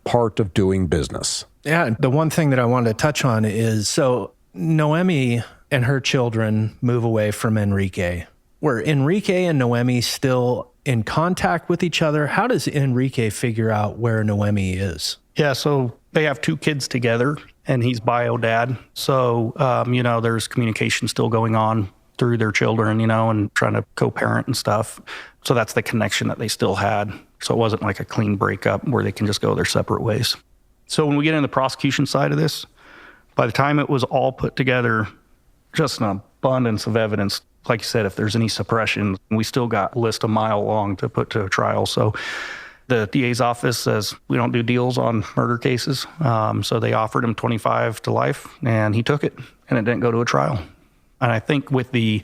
part of doing business. Yeah, the one thing that I wanted to touch on is, so Noemi and her children move away from Enrique. Were Enrique and Noemi still in contact with each other? How does Enrique figure out where Noemi is? Yeah, so they have 2 kids together, and he's bio dad. So, there's communication still going on through their children, and trying to co-parent and stuff. So that's the connection that they still had. So it wasn't like a clean breakup where they can just go their separate ways. So when we get into the prosecution side of this, by the time it was all put together, just an abundance of evidence. Like you said, if there's any suppression, we still got a list a mile long to put to a trial. So the DA's office says we don't do deals on murder cases. So they offered him 25 to life, and he took it, and it didn't go to a trial. And I think with the,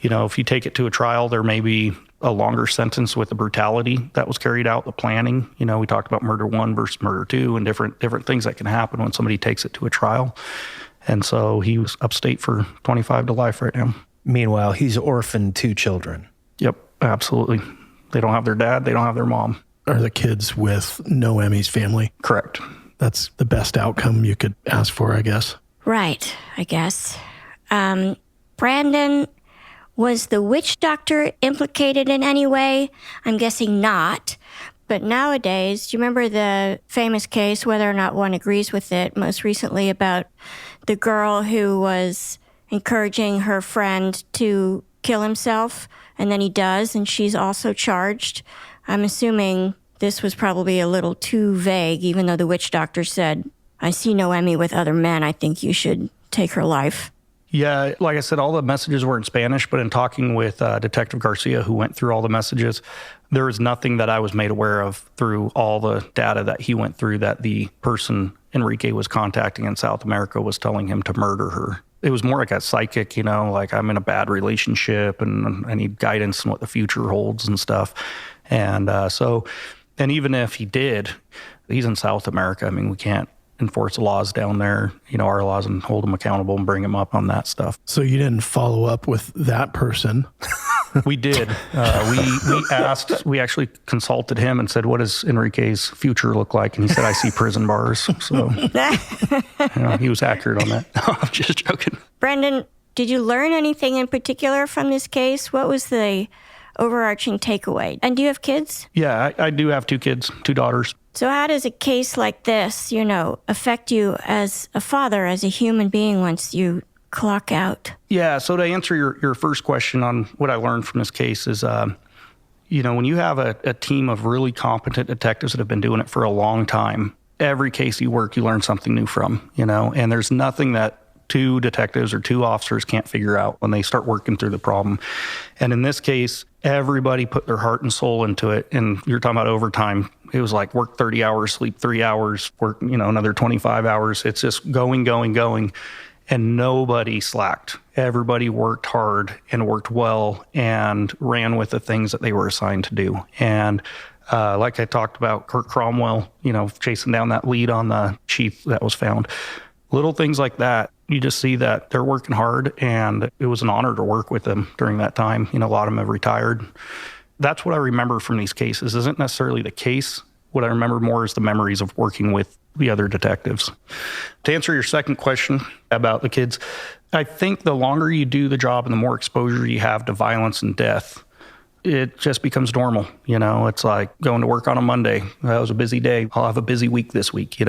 if you take it to a trial, there may be a longer sentence with the brutality that was carried out, the planning. We talked about murder 1 versus murder 2 and different things that can happen when somebody takes it to a trial. And so he was upstate for 25 to life right now. Meanwhile, he's orphaned 2 children. Yep, absolutely. They don't have their dad. They don't have their mom. Are the kids with Noemi's family? Correct. That's the best outcome you could ask for, I guess. Right, I guess. Brandon, was the witch doctor implicated in any way? I'm guessing not. But nowadays, do you remember the famous case, whether or not one agrees with it, most recently about the girl who was encouraging her friend to kill himself, and then he does, and she's also charged? I'm assuming this was probably a little too vague, even though the witch doctor said, I see Noemi with other men. I think you should take her life. Yeah, like I said, all the messages were in Spanish, but in talking with Detective Garcia, who went through all the messages, there was nothing that I was made aware of through all the data that he went through that the person Enrique was contacting in South America was telling him to murder her. It was more like a psychic, like I'm in a bad relationship and I need guidance on what the future holds and stuff. And and even if he did, he's in South America. I mean, we can't enforce the laws down there, our laws, and hold them accountable and bring them up on that stuff. So you didn't follow up with that person? We did. We actually consulted him and said, what does Enrique's future look like? And he said, I see prison bars. So he was accurate on that. I'm just joking. Brandon, did you learn anything in particular from this case? What was the overarching takeaway? And do you have kids? Yeah, I do have 2 kids, 2 daughters. So how does a case like this, affect you as a father, as a human being once you clock out? Yeah, so to answer your first question on what I learned from this case is, when you have a team of really competent detectives that have been doing it for a long time, every case you work, you learn something new from, and there's nothing that 2 detectives or 2 officers can't figure out when they start working through the problem. And in this case, everybody put their heart and soul into it. And you're talking about overtime. It was like work 30 hours, sleep 3 hours, work, another 25 hours. It's just going. And nobody slacked. Everybody worked hard and worked well and ran with the things that they were assigned to do. And like I talked about, Kurt Cromwell, chasing down that lead on the sheath that was found. Little things like that, you just see that they're working hard, and it was an honor to work with them during that time. A lot of them have retired. That's what I remember from these cases. Isn't necessarily the case. What I remember more is the memories of working with the other detectives. To answer your second question about the kids, I think the longer you do the job and the more exposure you have to violence and death, it just becomes normal. It's like going to work on a Monday. That was a busy day. I'll have a busy week this week,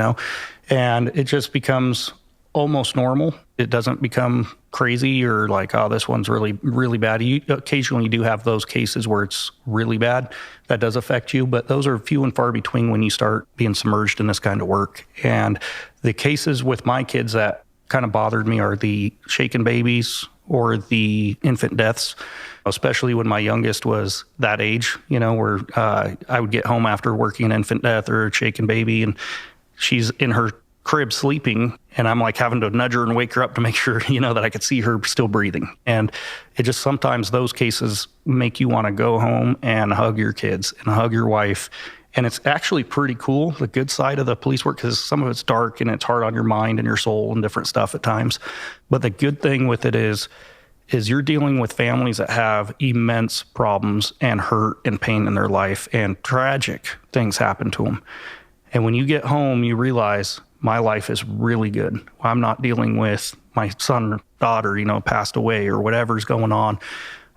and it just becomes almost normal. It doesn't become crazy or like, oh, this one's really, really bad. You occasionally do have those cases where it's really bad. That does affect you, but those are few and far between when you start being submerged in this kind of work. And the cases with my kids that kind of bothered me are the shaken babies or the infant deaths, especially when my youngest was that age, where I would get home after working an infant death or a shaken baby, and she's in her crib sleeping, and I'm like having to nudge her and wake her up to make sure, that I could see her still breathing. And it just, sometimes those cases make you want to go home and hug your kids and hug your wife. And it's actually pretty cool, the good side of the police work, because some of it's dark and it's hard on your mind and your soul and different stuff at times. But the good thing with it is you're dealing with families that have immense problems and hurt and pain in their life, and tragic things happen to them. And when you get home, you realize my life is really good. I'm not dealing with my son or daughter, passed away or whatever's going on.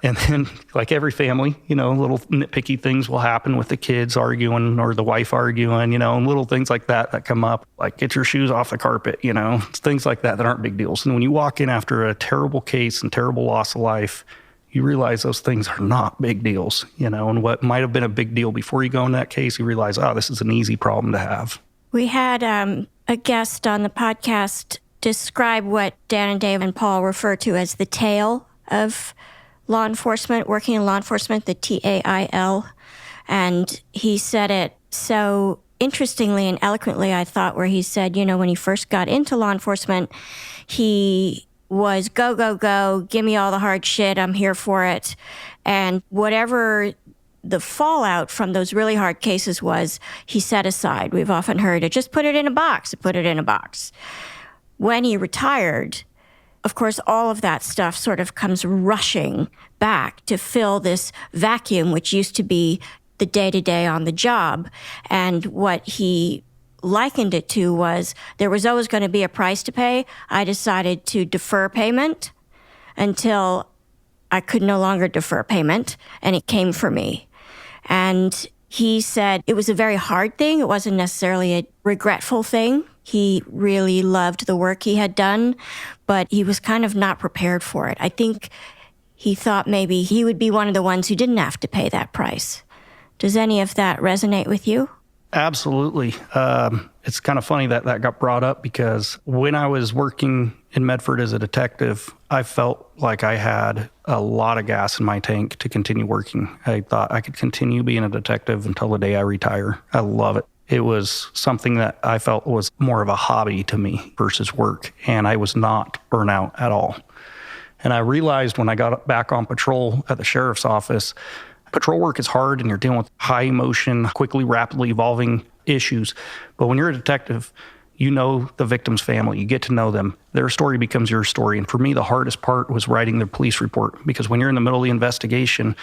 And then, like every family, little nitpicky things will happen with the kids arguing or the wife arguing, and little things like that come up, like get your shoes off the carpet, things like that aren't big deals. And when you walk in after a terrible case and terrible loss of life, you realize those things are not big deals, and what might have been a big deal before you go into that case, you realize, oh, this is an easy problem to have. We had a guest on the podcast describe what Dan and Dave and Paul refer to as the tail of law enforcement, working in law enforcement, the TAIL. And he said it so interestingly and eloquently, I thought, where he said, when he first got into law enforcement, he was go, go, go, give me all the hard shit, I'm here for it. And whatever the fallout from those really hard cases was, he set aside. We've often heard it, just put it in a box, put it in a box. When he retired, of course, all of that stuff sort of comes rushing back to fill this vacuum, which used to be the day-to-day on the job. And what he likened it to was there was always going to be a price to pay. I decided to defer payment until I could no longer defer payment, and it came for me. And he said it was a very hard thing. It wasn't necessarily a regretful thing. He really loved the work he had done, but he was kind of not prepared for it. I think he thought maybe he would be one of the ones who didn't have to pay that price. Does any of that resonate with you? Absolutely. It's kind of funny that got brought up because when I was working in Medford as a detective, I felt like I had a lot of gas in my tank to continue working. I thought I could continue being a detective until the day I retire. I love it. It was something that I felt was more of a hobby to me versus work, and I was not burnt out at all. And I realized when I got back on patrol at the sheriff's office, patrol work is hard and you're dealing with high emotion, quickly, rapidly evolving issues. But when you're a detective, you know the victim's family. You get to know them. Their story becomes your story. And for me, the hardest part was writing the police report, because when you're in the middle of the investigation,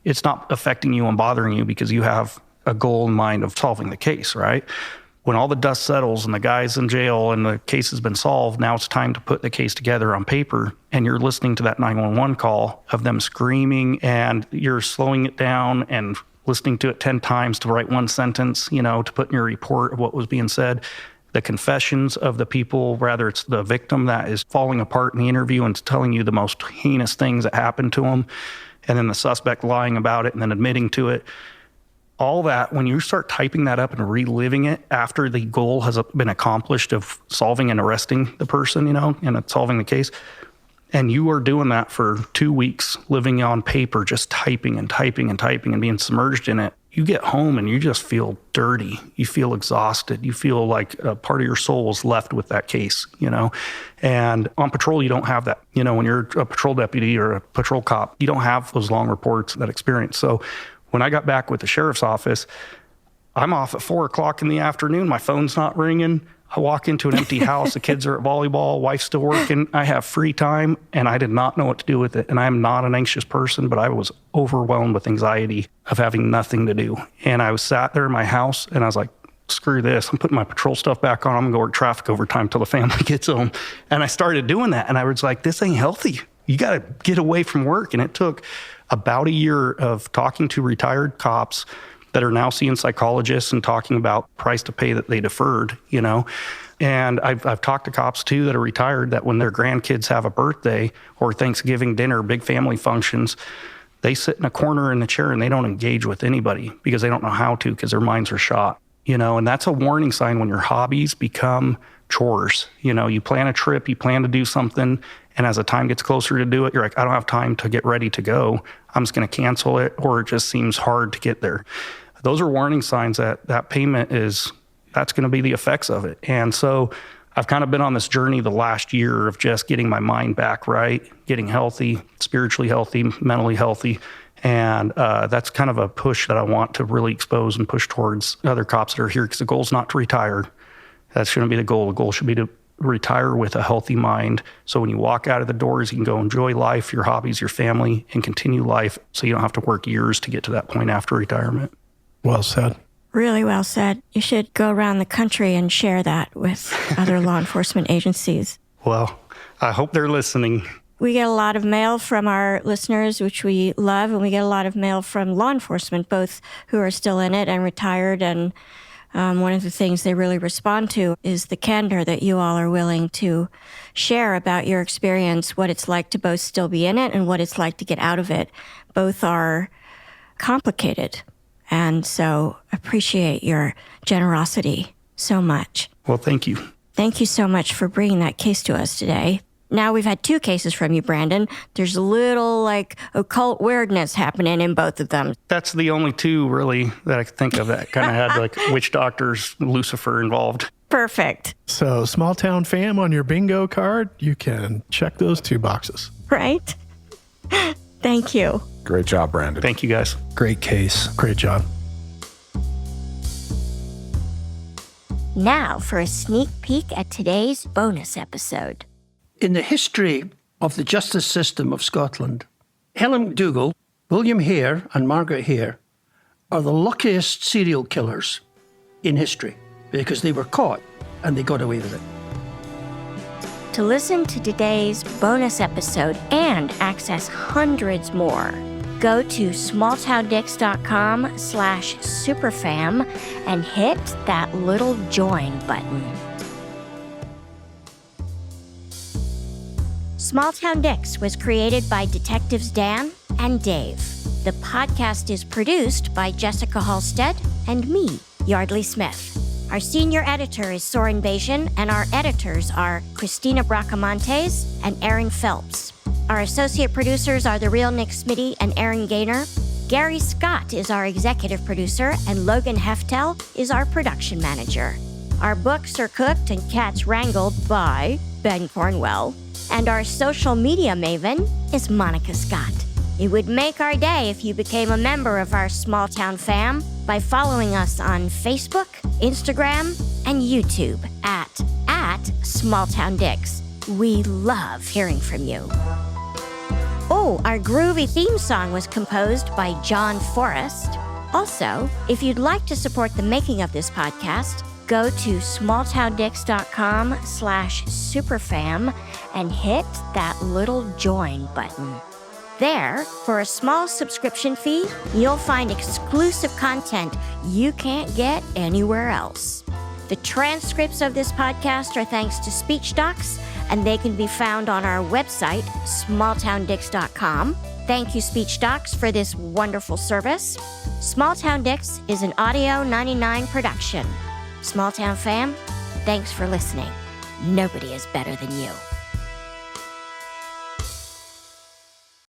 it's not affecting you and bothering you because you have a goal in mind of solving the case, right? When all the dust settles and the guy's in jail and the case has been solved, now it's time to put the case together on paper, and you're listening to that 911 call of them screaming, and you're slowing it down and listening to it 10 times to write one sentence, to put in your report of what was being said. The confessions of the people, rather it's the victim that is falling apart in the interview and telling you the most heinous things that happened to them, and then the suspect lying about it and then admitting to it. All that, when you start typing that up and reliving it after the goal has been accomplished of solving and arresting the person, and solving the case, and you are doing that for 2 weeks, living on paper, just typing and typing and typing and being submerged in it, you get home and you just feel dirty. You feel exhausted. You feel like a part of your soul is left with that case, And on patrol, you don't have that. When you're a patrol deputy or a patrol cop, you don't have those long reports, that experience. So when I got back with the sheriff's office, I'm off at 4:00 in the afternoon. My phone's not ringing. I walk into an empty house. The kids are at volleyball. Wife's still working. I have free time, and I did not know what to do with it. And I'm not an anxious person, but I was overwhelmed with anxiety of having nothing to do. And I was sat there in my house, and I was like, screw this. I'm putting my patrol stuff back on. I'm going to go work traffic overtime till the family gets home. And I started doing that, and I was like, this ain't healthy. You got to get away from work. And it took about a year of talking to retired cops that are now seeing psychologists and talking about price to pay that they deferred, And I've talked to cops too that are retired that when their grandkids have a birthday or Thanksgiving dinner, big family functions, they sit in a corner in the chair and they don't engage with anybody because they don't know how to, because their minds are shot, and that's a warning sign when your hobbies become chores. You plan a trip, you plan to do something, and as the time gets closer to do it, you're like, I don't have time to get ready to go. I'm just going to cancel it, or it just seems hard to get there. Those are warning signs that payment that's going to be the effects of it. And so I've kind of been on this journey the last year of just getting my mind back right, getting healthy, spiritually healthy, mentally healthy. And that's kind of a push that I want to really expose and push towards other cops that are here, because the goal is not to retire. That shouldn't be the goal. The goal should be to retire with a healthy mind. So when you walk out of the doors, you can go enjoy life, your hobbies, your family, and continue life, so you don't have to work years to get to that point after retirement. Well said. Really well said. You should go around the country and share that with other law enforcement agencies. Well, I hope they're listening. We get a lot of mail from our listeners, which we love, and we get a lot of mail from law enforcement, both who are still in it and retired. And one of the things they really respond to is the candor that you all are willing to share about your experience, what it's like to both still be in it and what it's like to get out of it. Both are complicated. And so appreciate your generosity so much. Well, thank you. Thank you so much for bringing that case to us today. Now we've had 2 cases from you, Brandon. There's a little occult weirdness happening in both of them. That's the only 2 really that I could think of that kind of had witch doctors, Lucifer involved. Perfect. So, small town fam on your bingo card, you can check those 2 boxes. Right? Thank you. Great job, Brandon. Thank you, guys. Great case. Great job. Now for a sneak peek at today's bonus episode. In the history of the justice system of Scotland, Helen McDougall, William Hare, and Margaret Hare are the luckiest serial killers in history because they were caught and they got away with it. To listen to today's bonus episode and access hundreds more, go to smalltowndicks.com/superfam and hit that little join button. Small Town Dicks was created by Detectives Dan and Dave. The podcast is produced by Jessica Halstead and me, Yardley Smith. Our senior editor is Soren Bajan, and our editors are Christina Bracamontes and Aaron Phelps. Our associate producers are the real Nick Smitty and Aaron Gaynor. Gary Scott is our executive producer, and Logan Heftel is our production manager. Our books are cooked and cats wrangled by Ben Cornwell. And our social media maven is Monica Scott. It would make our day if you became a member of our small town fam by following us on Facebook, Instagram, and YouTube at Small Town Dicks. We love hearing from you. Oh, our groovy theme song was composed by John Forrest. Also, if you'd like to support the making of this podcast, go to smalltowndicks.com/superfam and hit that little join button. There, for a small subscription fee, you'll find exclusive content you can't get anywhere else. The transcripts of this podcast are thanks to Speech Docs, and they can be found on our website, smalltowndicks.com. Thank you, Speech Docs, for this wonderful service. Small Town Dicks is an Audio 99 production. Small Town fam, thanks for listening. Nobody is better than you.